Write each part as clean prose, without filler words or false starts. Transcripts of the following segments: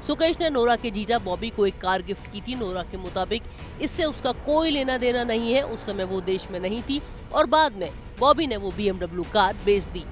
सुकेश ने नोरा के जीजा बॉबी को एक कार गिफ्ट की थी। नोरा के मुताबिक इससे उसका कोई लेना देना नहीं है, उस समय वो देश में नहीं थी और बाद में बॉबी ने वो BMW कार बेच दी।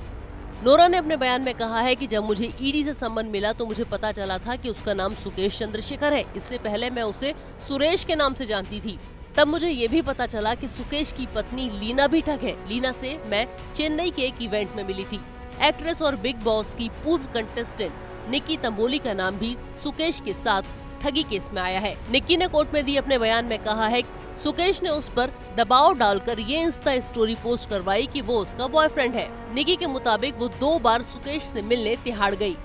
नोरा ने अपने बयान में कहा है कि जब मुझे ईडी से संबंध मिला तो मुझे पता चला था कि उसका नाम सुकेश चंद्रशेखर है। इससे पहले मैं उसे सुरेश के नाम से जानती थी। तब मुझे ये भी पता चला कि सुकेश की पत्नी लीना भी ठग है। लीना से मैं चेन्नई के एक इवेंट में मिली थी। एक्ट्रेस और बिग बॉस की पूर्व कंटेस्टेंट निक्की तंबोली का नाम भी सुकेश के साथ ठगी केस में आया है। निक्की ने कोर्ट में दी अपने बयान में कहा है सुकेश ने उस पर दबाव डालकर ये इंस्टा स्टोरी पोस्ट करवाई कि वो उसका बॉयफ्रेंड है। निक्की के मुताबिक वो 2 बार सुकेश से मिलने तिहाड़ गई।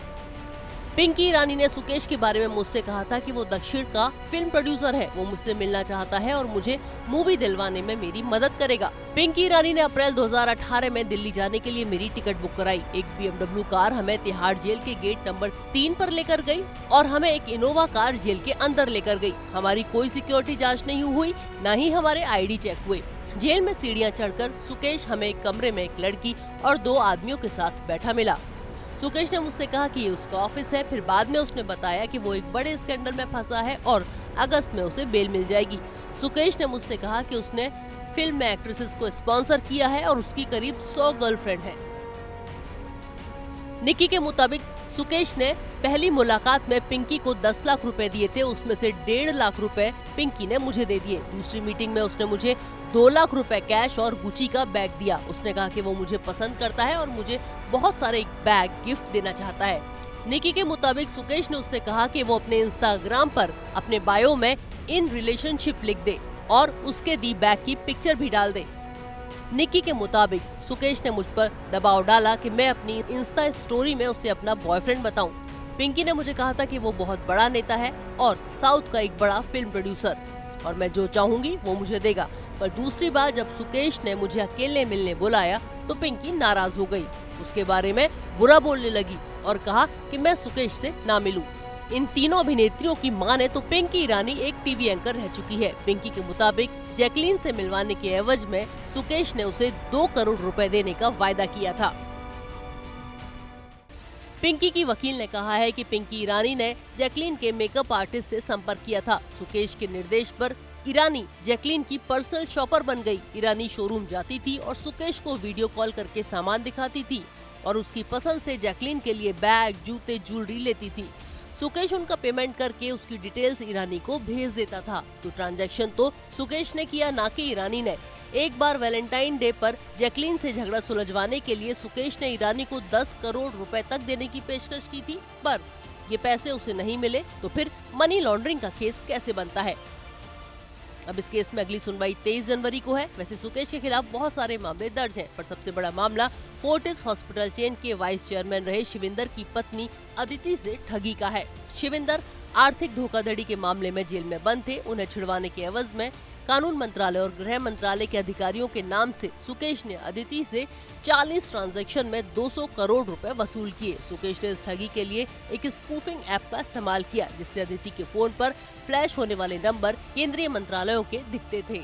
पिंकी ईरानी ने सुकेश के बारे में मुझसे कहा था कि वो दक्षिण का फिल्म प्रोड्यूसर है, वो मुझसे मिलना चाहता है और मुझे मूवी दिलवाने में मेरी मदद करेगा। पिंकी ईरानी ने अप्रैल 2018 में दिल्ली जाने के लिए मेरी टिकट बुक कराई। एक BMW कार हमें तिहाड़ जेल के गेट नंबर 3 पर लेकर गई और हमें एक इनोवा कार जेल के अंदर लेकर गई। हमारी कोई सिक्योरिटी जाँच नहीं हुई, न ही हमारे ID चेक हुए। जेल में सीढ़ियाँ चढ़कर सुकेश हमें एक कमरे में एक लड़की और 2 आदमियों के साथ बैठा मिला। सुकेश ने मुझसे कहा कि ये उसका ऑफिस है। फिर बाद में उसने बताया कि वो एक बड़े स्कैंडल में फंसा है और अगस्त में उसे बेल मिल जाएगी। सुकेश ने मुझसे कहा कि उसने फिल्म में एक्ट्रेसेस को स्पॉन्सर किया है और उसकी करीब 100 गर्लफ्रेंड है। निक्की के मुताबिक सुकेश ने पहली मुलाकात में पिंकी को 10 लाख रुपए दिए थे, उसमें से 1.5 लाख रुपए पिंकी ने मुझे दे दिए। दूसरी मीटिंग में उसने मुझे 2 लाख रुपए कैश और गुची का बैग दिया। उसने कहा कि वो मुझे पसंद करता है और मुझे बहुत सारे बैग गिफ्ट देना चाहता है। निक्की के मुताबिक सुकेश ने उससे कहा कि वो अपने इंस्टाग्राम पर अपने बायो में इन रिलेशनशिप लिख दे और उसके दी बैग की पिक्चर भी डाल दे। निक्की के मुताबिक सुकेश ने मुझ पर दबाव डाला कि मैं अपनी इंस्टा स्टोरी में उसे अपना बॉयफ्रेंड बताऊं। पिंकी ने मुझे कहा था कि वो बहुत बड़ा नेता है और साउथ का एक बड़ा फिल्म प्रोड्यूसर और मैं जो चाहूंगी वो मुझे देगा। पर दूसरी बार जब सुकेश ने मुझे अकेले मिलने बुलाया तो पिंकी नाराज हो गई, उसके बारे में बुरा बोलने लगी और कहा कि मैं सुकेश से ना मिलूं। इन तीनों अभिनेत्रियों की माने तो पिंकी ईरानी एक टीवी एंकर रह चुकी है। पिंकी के मुताबिक जैकलीन से मिलवाने के एवज में सुकेश ने उसे 2 करोड़ रुपए देने का वायदा किया था। पिंकी की वकील ने कहा है कि पिंकी ईरानी ने जैकलीन के मेकअप आर्टिस्ट से संपर्क किया था। सुकेश के निर्देश पर ईरानी जैकलीन की पर्सनल शॉपर बन गई। ईरानी शोरूम जाती थी और सुकेश को वीडियो कॉल करके सामान दिखाती थी और उसकी पसंद से जैकलीन के लिए बैग, जूते, ज्वेलरी लेती थी। सुकेश उनका पेमेंट करके उसकी डिटेल्स ईरानी को भेज देता था। तो ट्रांजैक्शन तो सुकेश ने किया, ना कि ईरानी ने। एक बार वैलेंटाइन डे पर जैकलीन से झगड़ा सुलझवाने के लिए सुकेश ने ईरानी को 10 करोड़ रुपए तक देने की पेशकश की थी, पर ये पैसे उसे नहीं मिले। तो फिर मनी लॉन्ड्रिंग का केस कैसे बनता है? अब इस केस में अगली सुनवाई 23 जनवरी को है। वैसे सुकेश के खिलाफ बहुत सारे मामले दर्ज हैं, पर सबसे बड़ा मामला फोर्टिस हॉस्पिटल चेन के वाइस चेयरमैन रहे शिविंदर की पत्नी अदिति से ठगी का है। शिविंदर आर्थिक धोखाधड़ी के मामले में जेल में बंद थे। उन्हें छिड़वाने के एवज में कानून मंत्रालय और गृह मंत्रालय के अधिकारियों के नाम से सुकेश ने अदिति से 40 ट्रांजैक्शन में 200 करोड़ रुपए वसूल किए। सुकेश ने इस ठगी के लिए एक स्पूफिंग ऐप का इस्तेमाल किया, जिससे अदिति के फोन पर फ्लैश होने वाले नंबर केंद्रीय मंत्रालयों के दिखते थे।